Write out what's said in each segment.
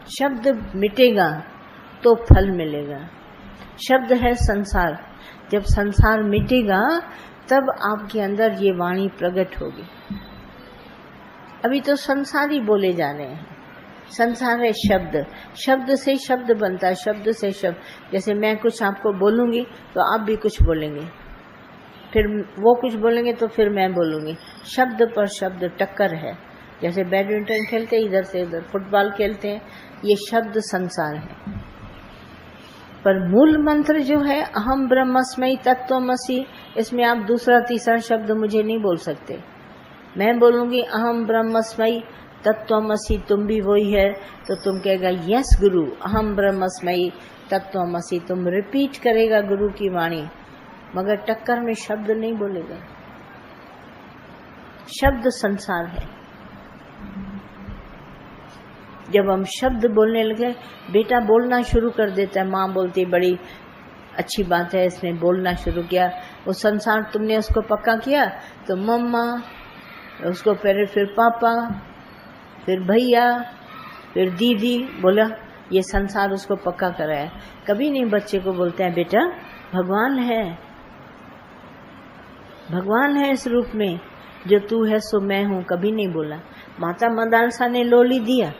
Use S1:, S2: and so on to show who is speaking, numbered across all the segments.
S1: शब्द मिटेगा तो फल मिलेगा। शब्द है संसार, जब संसार मिटेगा तब आपके अंदर ये वाणी प्रकट होगी। अभी तो संसार ही बोले जा रहे हैं। संसार है शब्द, शब्द से शब्द बनता है, शब्द से शब्द। जैसे मैं कुछ आपको बोलूंगी तो आप भी कुछ बोलेंगे, फिर वो कुछ बोलेंगे तो फिर मैं बोलूंगी। शब्द पर शब्द टक्कर है। जैसे बैडमिंटन खेलते हैं इधर से उधर, फुटबॉल खेलते हैं, ये शब्द संसार है। पर मूल मंत्र जो है अहम ब्रह्मस्मयी तत्त्वमसि, इसमें आप दूसरा तीसरा शब्द मुझे नहीं बोल सकते। मैं बोलूंगी अहम ब्रह्मस्मयी तत्त्वमसि, तुम भी वही है, तो तुम कहेगा यस गुरु अहम ब्रह्मस्मयी तत्त्वमसि। तुम रिपीट करेगा गुरु की वाणी, मगर टक्कर में शब्द नहीं बोलेगा। शब्द संसार है। जब हम शब्द बोलने लगे, बेटा बोलना शुरू कर देता है, माँ बोलती बड़ी अच्छी बात है, इसने बोलना शुरू किया। वो संसार तुमने उसको पक्का किया तो मम्मा, उसको फिर पापा, फिर भैया, फिर दीदी बोला, ये संसार उसको पक्का कराया। कभी नहीं बच्चे को बोलते हैं बेटा भगवान है, भगवान है इस रूप में, जो तू है सो मैं हूं। कभी नहीं बोला। माता मदालसा ने लोली दिया,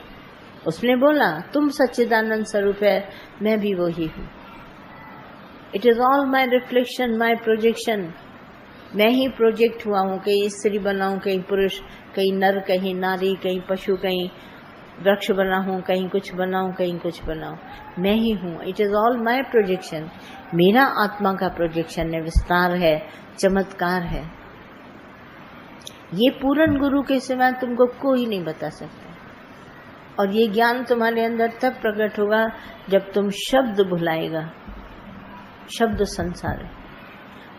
S1: उसने बोला तुम सच्चिदानंद स्वरूप है, मैं भी वही हूं। It is all my reflection, my projection. मैं ही प्रोजेक्ट हुआ हूं, कहीं स्त्री बना हूं, कहीं पुरुष, कहीं नर, कहीं नारी, कहीं पशु, कहीं वृक्ष बना हूं, कहीं कुछ बना हूं, कहीं कुछ बना हूं। मैं ही हूं। It is all my projection. मेरा आत्मा का प्रोजेक्शन है, विस्तार है, चमत्कार है। ये पूर्ण गुरु के सिवाय तुमको कोई नहीं बता सकता। और ये ज्ञान तुम्हारे अंदर तब प्रकट होगा जब तुम शब्द भुलाएगा। शब्द संसार है,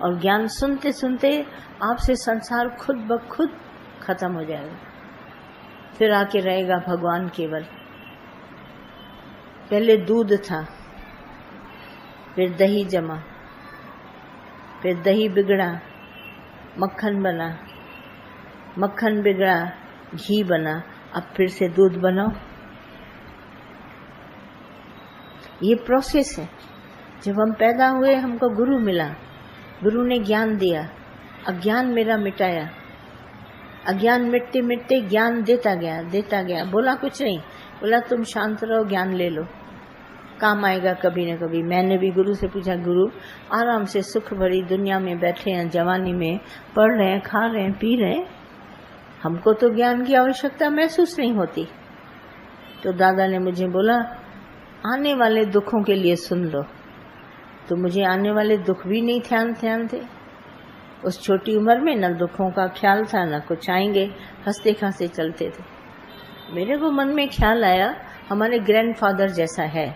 S1: और ज्ञान सुनते सुनते आपसे संसार खुद ब खुद खत्म हो जाएगा। फिर आके रहेगा भगवान केवल। पहले दूध था, फिर दही जमा, फिर दही बिगड़ा, मक्खन बना, मक्खन बिगड़ा, घी बना, अब फिर से दूध बनाओ। ये प्रोसेस है। जब हम पैदा हुए हमको गुरु मिला, गुरु ने ज्ञान दिया, अज्ञान मेरा मिटाया। अज्ञान मिटते मिटते ज्ञान देता गया, देता गया। बोला कुछ नहीं, बोला तुम शांत रहो, ज्ञान ले लो, काम आएगा कभी न कभी। मैंने भी गुरु से पूछा, गुरु आराम से सुख भरी दुनिया में बैठे हैं, जवानी में पढ़ रहे हैं, खा रहे हैं, पी रहे हैं, हमको तो ज्ञान की आवश्यकता महसूस नहीं होती। तो दादा ने मुझे बोला आने वाले दुखों के लिए सुन लो। तो मुझे आने वाले दुख भी नहीं ध्यान थे। उस छोटी उम्र में न दुखों का ख्याल था, न कुछ आएंगे, हंसते खांसते चलते थे। मेरे को मन में ख्याल आया हमारे ग्रैंडफादर जैसा है,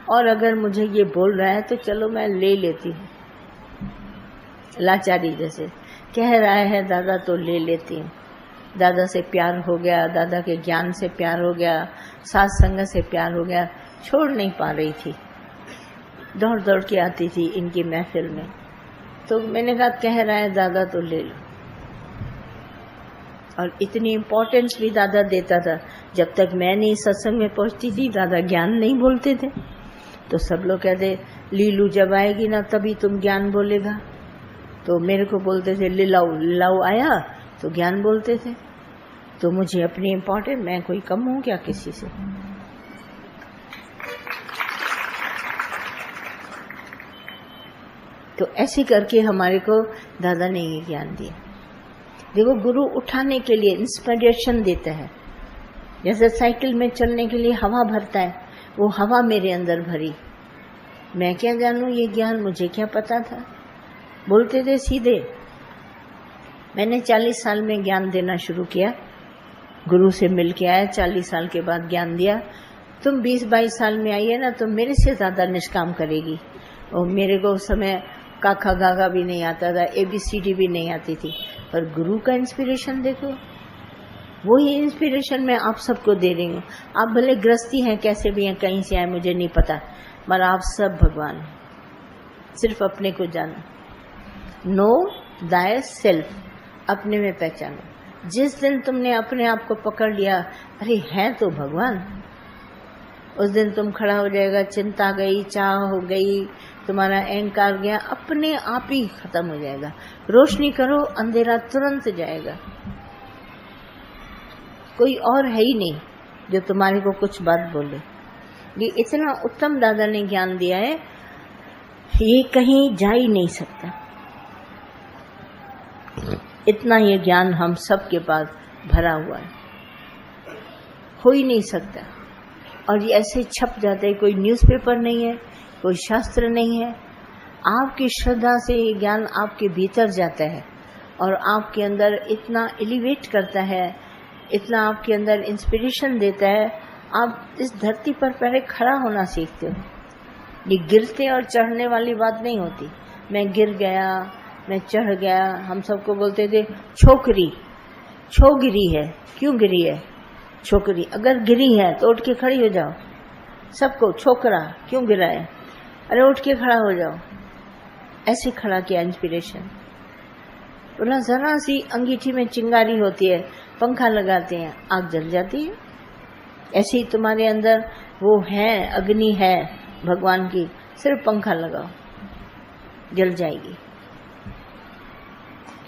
S1: और अगर मुझे ये बोल रहा है तो चलो मैं ले लेती हूँ। लाचारी जैसे कह रहा है दादा तो ले लेती हूँ। दादा से प्यार हो गया, दादा के ज्ञान से प्यार हो गया, साथ संगत से प्यार हो गया। छोड़ नहीं पा रही थी, दौड़ दौड़ के आती थी इनकी महफिल में। तो मैंने कहा कह रहा है दादा तो ले लो। और इतनी इम्पोर्टेंस भी दादा देता था। जब तक मैं नहीं सत्संग में पहुंचती थी दादा ज्ञान नहीं बोलते थे। तो सब लोग कहते लीलू जब आएगी ना तभी तुम ज्ञान बोलेगा। तो मेरे को बोलते थे लिलाऊ आया तो ज्ञान बोलते थे। तो मुझे अपनी इम्पोर्टेंट, मैं कोई कम हूं क्या किसी से? तो ऐसे करके हमारे को दादा ने ये ज्ञान दिया। देखो गुरु उठाने के लिए इंस्पिरेशन देता है। जैसे साइकिल में चलने के लिए हवा भरता है, वो हवा मेरे अंदर भरी। मैं क्या जानूं ये ज्ञान, मुझे क्या पता था। बोलते थे सीधे। मैंने 40 साल में ज्ञान देना शुरू किया। गुरु से मिल के आया, 40 साल के बाद ज्ञान दिया। तुम 20-22 साल में आई है ना, तो मेरे से ज्यादा निष्काम करेगी। और मेरे को उस समय काका गागा भी नहीं आता था, ABCD भी नहीं आती थी। पर गुरु का इंस्पिरेशन देखो, वही इंस्पिरेशन मैं आप सबको दे रही हूँ। आप भले गृहस्थी हैं, कैसे भी हैं, कहीं से आए मुझे नहीं पता, मगर आप सब भगवान हैं। सिर्फ अपने को जानो। नो दाय सेल्फ, अपने में पहचानो। जिस दिन तुमने अपने आप को पकड़ लिया, अरे है तो भगवान, उस दिन तुम खड़ा हो जाएगा, चिंता गई, चाह हो गई, तुम्हारा अहंकार गया, अपने आप ही खत्म हो जाएगा। रोशनी करो, अंधेरा तुरंत जाएगा। कोई और है ही नहीं जो तुम्हारे को कुछ बात बोले। ये इतना उत्तम दादा ने ज्ञान दिया है, ये कहीं जा ही नहीं सकता। इतना ये ज्ञान हम सब के पास भरा हुआ है, हो ही नहीं सकता। और ये ऐसे छप जाते हैं, कोई न्यूज़पेपर नहीं है, कोई शास्त्र नहीं है। आपकी श्रद्धा से ये ज्ञान आपके भीतर जाता है और आपके अंदर इतना एलिवेट करता है, इतना आपके अंदर इंस्पिरेशन देता है, आप इस धरती पर पहले खड़ा होना सीखते हो। ये गिरते और चढ़ने वाली बात नहीं होती। मैं गिर गया, मैं चढ़ गया। हम सबको बोलते थे छोकरी, छो गिरी है। क्यों गिरी है छोकरी? अगर गिरी है तो उठ के खड़ी हो जाओ। सबको छोकरा क्यों गिरा है? अरे उठ के खड़ा हो जाओ। ऐसे खड़ा किया इंस्पिरेशन। बोला जरा सी अंगीठी में चिंगारी होती है, पंखा लगाते हैं, आग जल जाती है। ऐसे ही तुम्हारे अंदर वो है, अग्नि है भगवान की, सिर्फ पंखा लगाओ, जल जाएगी।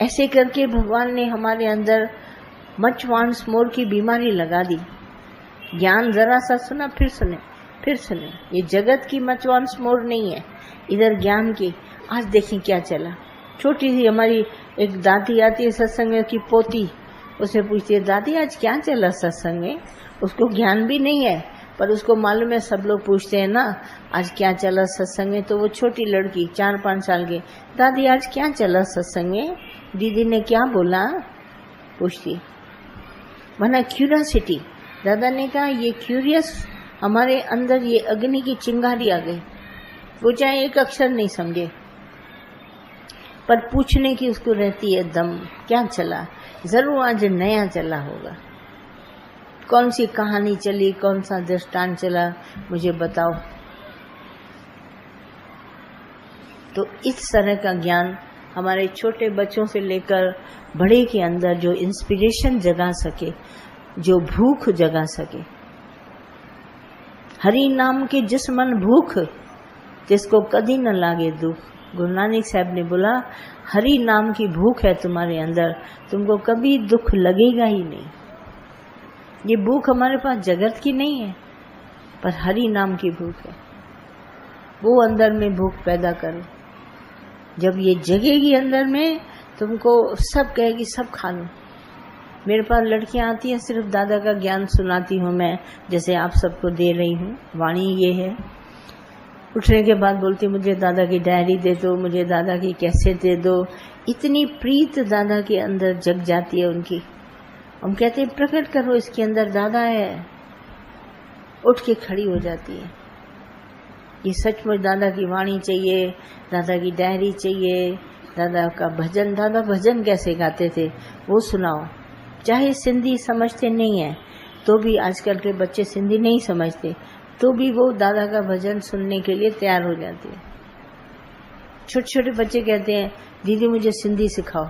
S1: ऐसे करके भगवान ने हमारे अंदर मच वांट्स मोर की बीमारी लगा दी। ज्ञान जरा सा सुना, फिर सुने, फिर सुने। ये जगत की मच वांट्स मोर नहीं है, इधर ज्ञान की। आज देखें क्या चला। छोटी सी हमारी एक दादी आती है सत्संग की पोती, उसे पूछती है दादी आज क्या चला सत्संग में? उसको ज्ञान भी नहीं है, पर उसको मालूम है सब लोग पूछते हैं ना आज क्या चला सत्संग में। तो वो छोटी लड़की 4-5 साल की, दादी आज क्या चला सत्संग में, दीदी ने क्या बोला, पूछती। वरना क्यूरियोसिटी। दादा ने कहा ये क्यूरियस हमारे अंदर ये अग्नि की चिंगारी आ गई। वो चाहे एक अक्षर नहीं समझे, पर पूछने की उसको रहती है दम। क्या चला? जरूर आज नया चला होगा। कौन सी कहानी चली, कौन सा दृष्टांत चला, मुझे बताओ। तो इस तरह का ज्ञान हमारे छोटे बच्चों से लेकर बड़े के अंदर जो इंस्पिरेशन जगा सके, जो भूख जगा सके। हरि नाम के जिस मन भूख, जिसको कभी न लागे दुख। गुरु नानक साहब ने बोला हरि नाम की भूख है तुम्हारे अंदर, तुमको कभी दुख लगेगा ही नहीं। ये भूख हमारे पास जगत की नहीं है, पर हरि नाम की भूख है। वो अंदर में भूख पैदा करो। जब ये जगेगी अंदर में, तुमको सब कहेगी सब खा लो। मेरे पास लड़कियां आती हैं, सिर्फ दादा का ज्ञान सुनाती हूँ मैं, जैसे आप सबको दे रही हूँ। वाणी ये है, उठने के बाद बोलती मुझे दादा की डायरी दे दो, मुझे दादा की कैसेट दे दो। इतनी प्रीत दादा के अंदर जग जाती है उनकी। हम कहते हैं प्रकट करो, इसके अंदर दादा है। उठ के खड़ी हो जाती है। ये सचमुच दादा की वाणी चाहिए, दादा की डायरी चाहिए, दादा का भजन। दादा भजन कैसे गाते थे वो सुनाओ। चाहे सिंधी समझते नहीं है तो भी, आजकल के बच्चे सिंधी नहीं समझते तो भी वो दादा का भजन सुनने के लिए तैयार हो जाते हैं। छोटे छोटे बच्चे कहते हैं दीदी मुझे सिंधी सिखाओ।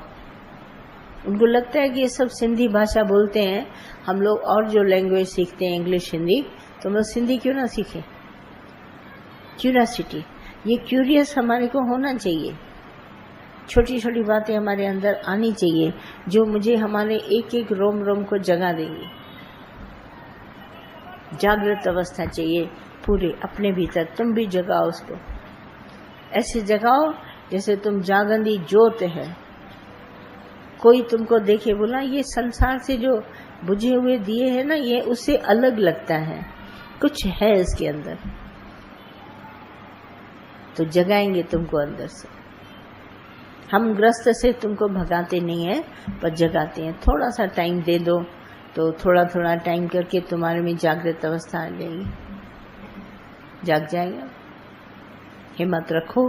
S1: उनको लगता है कि ये सब सिंधी भाषा बोलते हैं, हम लोग और जो लैंग्वेज सीखते हैं इंग्लिश हिंदी, तो हम लोग सिंधी क्यों ना सीखें। क्यूरियोसिटी, ये क्यूरियस हमारे को होना चाहिए। छोटी छोटी बातें हमारे अंदर आनी चाहिए जो मुझे हमारे एक एक रोम रोम को जगा देंगी। जागृत अवस्था चाहिए पूरे अपने भीतर। तुम भी जगाओ उसको, ऐसे जगाओ जैसे तुम जागंदी ज्योत है। कोई तुमको देखे बोला ये संसार से जो बुझे हुए दिए है ना, ये उससे अलग लगता है, कुछ है इसके अंदर, तो जगाएंगे तुमको अंदर से। हम ग्रस्त से तुमको भगाते नहीं है, पर जगाते हैं। थोड़ा सा टाइम दे दो, तो थोड़ा थोड़ा टाइम करके तुम्हारे में जागृत अवस्था आ जाएगी, जाग जाएगा। हिम्मत रखो,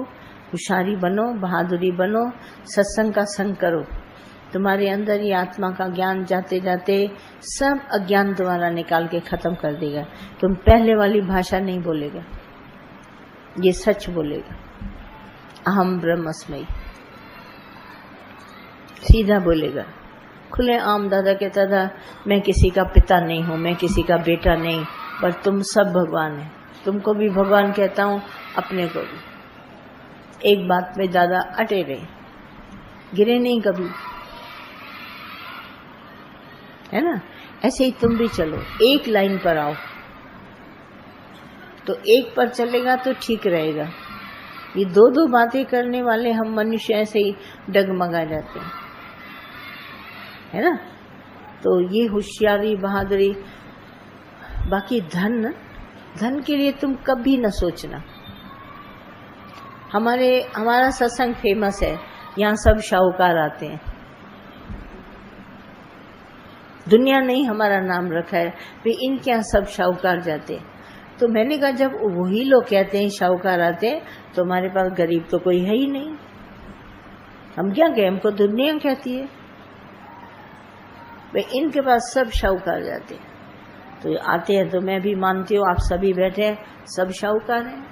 S1: होशियारी बनो, बहादुरी बनो, सत्संग का संग करो। तुम्हारे अंदर ये आत्मा का ज्ञान जाते जाते सब अज्ञान तुम्हारा निकाल के खत्म कर देगा। तुम पहले वाली भाषा नहीं बोलेगा, ये सच बोलेगा। अहम ब्रह्मस्मयी सीधा बोलेगा, खुले आम। दादा कहता था मैं किसी का पिता नहीं हूँ, मैं किसी का बेटा नहीं, पर तुम सब भगवान है। तुमको भी भगवान कहता हूँ, अपने को भी। एक बात में दादा अटे रहे, गिरे नहीं कभी, है ना। ऐसे ही तुम भी चलो, एक लाइन पर आओ, तो एक पर चलेगा तो ठीक रहेगा। ये दो दो बातें करने वाले हम मनुष्य ऐसे ही डगमगा जाते हैं, है ना। तो ये होशियारी, बहादुरी। बाकी धन के लिए तुम कभी न सोचना। हमारा सत्संग फेमस है, यहाँ सब शाहूकार आते हैं। दुनिया ने ही हमारा नाम रखा है, वे इनके यहाँ सब शाहूकार जाते हैं। तो मैंने कहा जब वही लोग कहते हैं शाहूकार आते हैं, तो हमारे पास गरीब तो कोई है ही नहीं। हम क्या कहें, हमको दुनिया कहती है। वे इनके पास सब शाहूकार जाते हैं, तो आते हैं। तो मैं भी मानती हूँ, आप सभी बैठे हैं, सब शाहूकार हैं।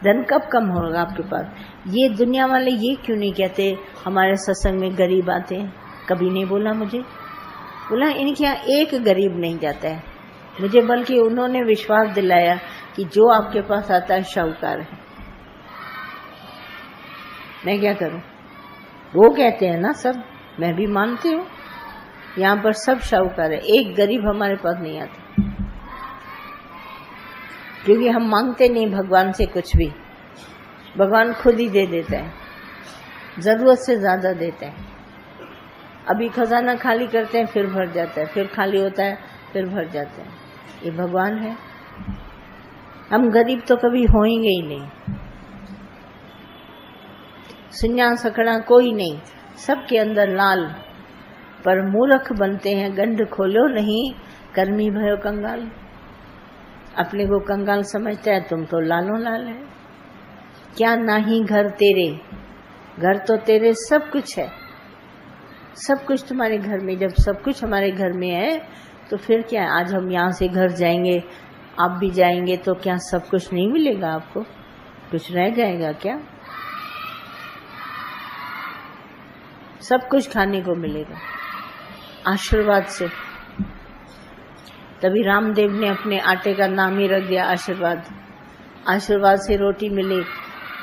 S1: धन कब कम होगा आपके पास? ये दुनिया वाले ये क्यों नहीं कहते हमारे सत्संग में गरीब आते हैं? कभी नहीं बोला मुझे, बोला इनके यहाँ एक गरीब नहीं जाता है मुझे, बल्कि उन्होंने विश्वास दिलाया कि जो आपके पास आता है शाहूकार है। मैं क्या करूं? वो कहते हैं ना सब, मैं भी मानती हूँ यहाँ पर सब शाहूकार है, एक गरीब हमारे पास नहीं आता। क्योंकि हम मांगते नहीं भगवान से कुछ भी, भगवान खुद ही दे देता है, जरूरत से ज्यादा देता है। अभी खजाना खाली करते हैं, फिर भर जाता है, फिर खाली होता है, फिर भर जाता है। ये भगवान है। हम गरीब तो कभी होएंगे ही नहीं। सुन्या सकड़ा कोई नहीं, सबके अंदर लाल, पर मूर्ख बनते हैं गंढ खोलो नहीं, कर्मी भयो कंगाल। अपने को कंगाल समझता है, तुम तो लालो लाल है। क्या नाही घर तेरे, घर तो तेरे सब कुछ है, सब कुछ तुम्हारे घर में। जब सब कुछ हमारे घर में है तो फिर क्या है? आज हम यहाँ से घर जाएंगे, आप भी जाएंगे, तो क्या सब कुछ नहीं मिलेगा आपको? कुछ रह जाएगा क्या? सब कुछ खाने को मिलेगा आशीर्वाद से। तभी रामदेव ने अपने आटे का नाम ही रख दिया आशीर्वाद। आशीर्वाद से रोटी मिली।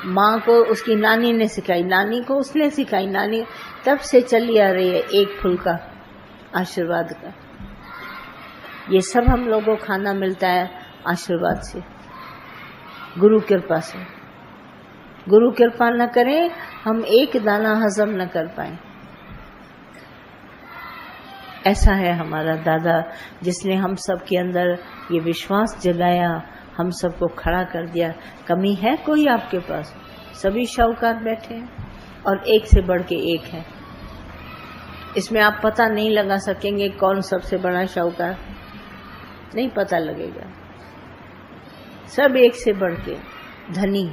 S1: माँ को उसकी नानी ने सिखाई, नानी को उसने सिखाई, नानी तब से चली आ रही है एक फुल्का आशीर्वाद का। ये सब हम लोगों को खाना मिलता है आशीर्वाद से, गुरु कृपा से। गुरु कृपा न करें, हम एक दाना हजम न कर पाए। ऐसा है हमारा दादा, जिसने हम सब के अंदर ये विश्वास जगाया, हम सबको खड़ा कर दिया। कमी है कोई आपके पास? सभी शाहूकार बैठे हैं और एक से बढ़ के एक है। इसमें आप पता नहीं लगा सकेंगे कौन सबसे बड़ा शाहूकार, नहीं पता लगेगा। सब एक से बढ़ के धनी,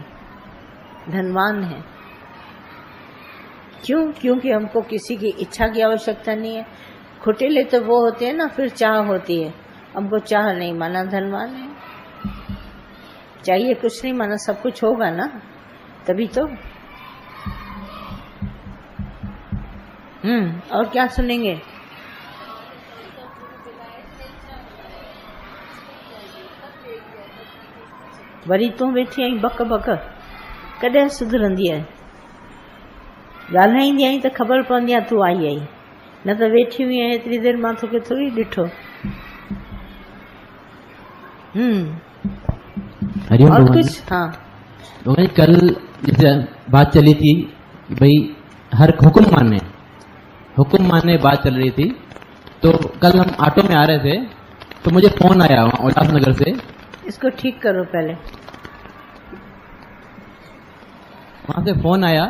S1: धनवान है। क्यों? क्योंकि हमको किसी की इच्छा की आवश्यकता नहीं है। खुटेले तो वो होते हैं ना, फिर चाह होती है। हमको चाह नहीं, माना धनवान है। चाहिए कुछ नहीं, माना सब कुछ होगा ना, तभी तो। और क्या सुनेंगे? वरी तू वेठी आई बक बक, कॾहिं सुधरंदी आहे? ॻाल्हाईंदी आई त ख़बर पवंदी आहे तूं आई आई, न त वेठी हुई आहे एतिरी देर मां तोखे थोड़ी ॾिठो। और कुछ? हाँ,
S2: कल जैसे बात चली थी भाई हर हुक्म माने बात चल रही थी। तो कल हम ऑटो में आ रहे थे तो मुझे फोन आया उल्लासनगर से।
S1: इसको ठीक करो पहले।
S2: वहां से फोन आया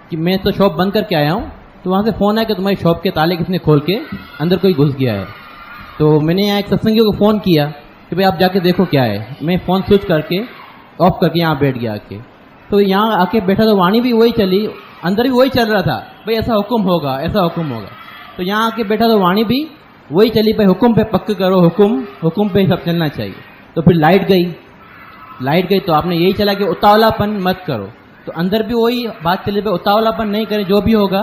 S2: कि मैं तो शॉप बंद करके आया हूँ, तो वहां से फोन आया कि तुम्हारी शॉप के ताले किसने खोल के अंदर कोई घुस गया है। तो मैंने यहाँ एक सत्संगियों को फोन किया कि भाई आप जाके देखो क्या है। मैं फोन स्विच करके ऑफ करके यहाँ बैठ गया आके। तो यहाँ आके बैठा तो वाणी भी वही चली, अंदर भी वही चल रहा था, भाई ऐसा हुक्म होगा, ऐसा हुक्म होगा। तो यहाँ आके बैठा तो वाणी भी वही चली, भाई हुक्म पे पक्का करो, हुक्म पे सब चलना चाहिए। तो फिर लाइट गई तो आपने यही चला कि उतावलापन मत करो। तो अंदर भी वही बात चली, भाई उतावलापन नहीं करें, जो भी होगा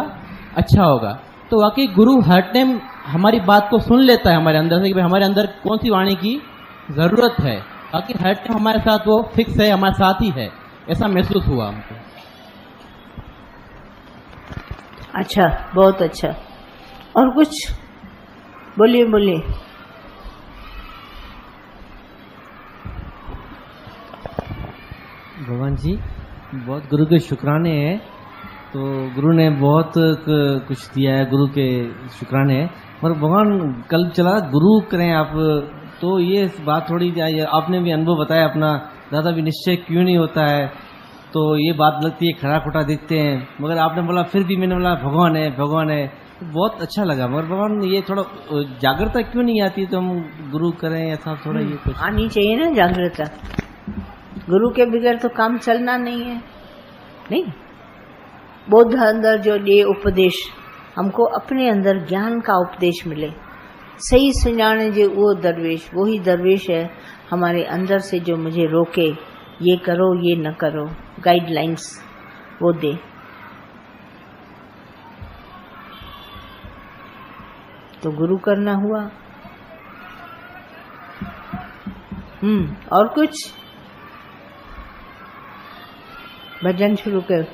S2: अच्छा होगा। तो वाकई गुरु हर टाइम हमारी बात को सुन लेता है हमारे अंदर से कि भाई हमारे अंदर कौन सी वाणी की जरूरत है, बाकी हर टाइम हमारे साथ वो फिक्स है, हमारे साथ ही है, ऐसा महसूस हुआ हमको।
S1: अच्छा, बहुत अच्छा। और कुछ बोलिए बोलिए।
S3: भगवान जी, बहुत गुरु के शुक्राने हैं। तो गुरु ने बहुत कुछ दिया है, गुरु के शुक्राने हैं। पर भगवान कल चला गुरु करें आप, तो ये बात थोड़ी आपने भी अनुभव बताया अपना, दादा भी निश्चय क्यों नहीं होता है, तो ये बात लगती है खरा खोटा दिखते हैं, मगर आपने बोला फिर भी मैंने बोला भगवान है भगवान है, बहुत अच्छा लगा। मगर भगवान ये थोड़ा जागरूकता क्यों नहीं आती, तो हम गुरु करें ऐसा थोड़ा ये कुछ
S1: आनी चाहिए ना जागरूकता। गुरु के बगैर तो काम चलना नहीं है। नहीं, बुद्ध अंदर जो ये उपदेश हमको अपने अंदर ज्ञान का उपदेश मिले, सही सुञाणे जो वो दरवेश, वही दरवेश है हमारे अंदर से जो मुझे रोके, ये करो ये न करो, गाइडलाइंस वो दे। तो गुरु करना हुआ। और कुछ भजन शुरू कर।